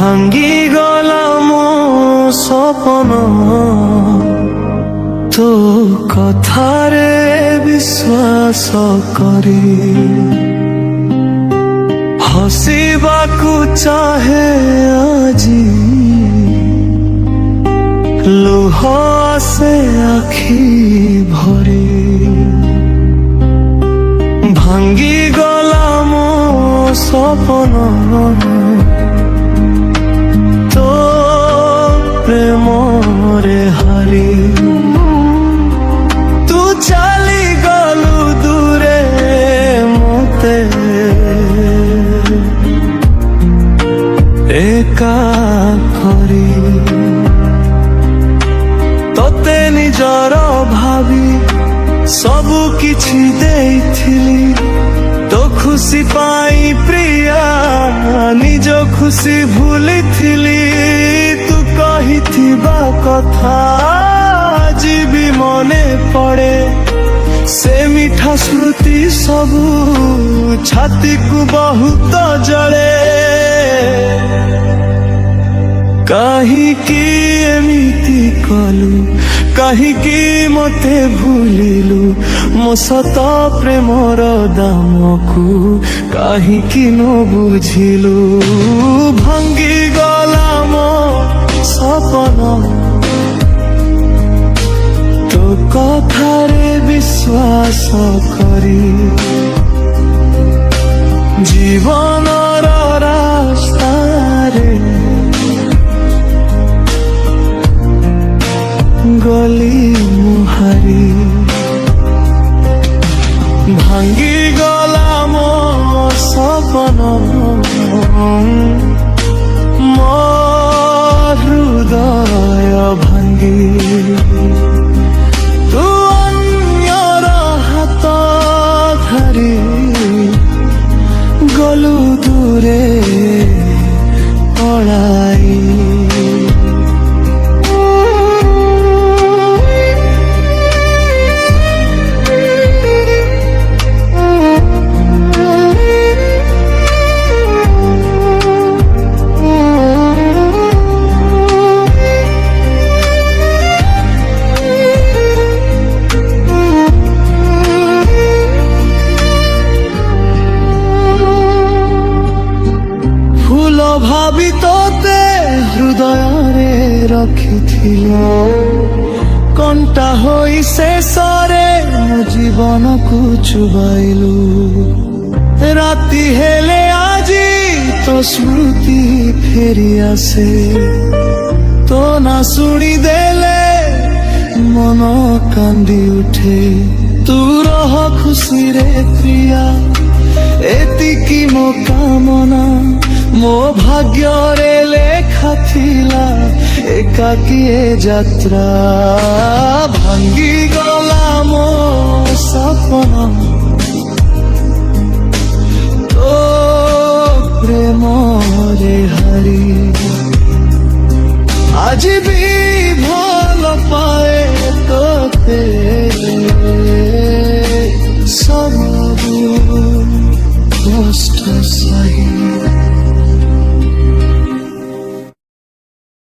ভাঙ্গি গলা মো সপন তো কথারে বিশ্বাস করি হসিবাকু চাহে আজি লুহ আসে আখি ভরি ভাঙ্গি গলা মো সপন তো প্রেমরে হারি তু চালি গলু দূরে মতে একা করি তোতে নিজর ভাবি সবু কিছু দেইছিলি তো খুশি পাই প্রিয়া নিজ খুশি ভুলিছিলি তু কহিথিবা কথা আଜି মনে পড়ে সে মিঠা স্মৃতি সবু ছাতিকু বহুত জলে কাহিকি এমিতি কলু কাহিকি মতে ভুলিলু মো সত প্রেমর দামকু কাহিকি ন বুঝিলু ভাঙ্গি গলা মো সপন তো কথারে বিশ্বাস করি জীবনর রাস্তারে গলি মুহারি ভাঙ্গি গলা মো সপন মো হৃদয় ভাঙ্গি তু অন্যর হাত ধরি গলু দূরে পড়াই ভাবি তোতে হৃদୟରେ ରଖିଥିଲ କଣ୍ଟା ହୋଇ ଶେଷରେ ମୋ ଜୀବନକୁ ଚୁବାଇଲୁ ରାତି ହେଲେ ଆଜି ତୋ ସ୍ମୃତି ଫେରି ଆସେ ତୋ ନା ଶୁଣି ଦେଲେ ମନ କାନ୍ଦି ଉଠେ ତୁ ରହ ଖୁସିରେ ପ୍ରିୟା ଏତିକି ମୋ କାମନା ମୋ ଭାଗ୍ୟରେ ଲେଖା ଥିଲା ଏକାକିଏ ଯାତ୍ରା ଭାଙ୍ଗି ଗଲା ମୋ ସପନ ତୋ ପ୍ରେମରେ ହାରି ଆଜି ବି ଭଲ ପାଏ ତୋତେ ସବୁ କଷ୍ଟ ସହି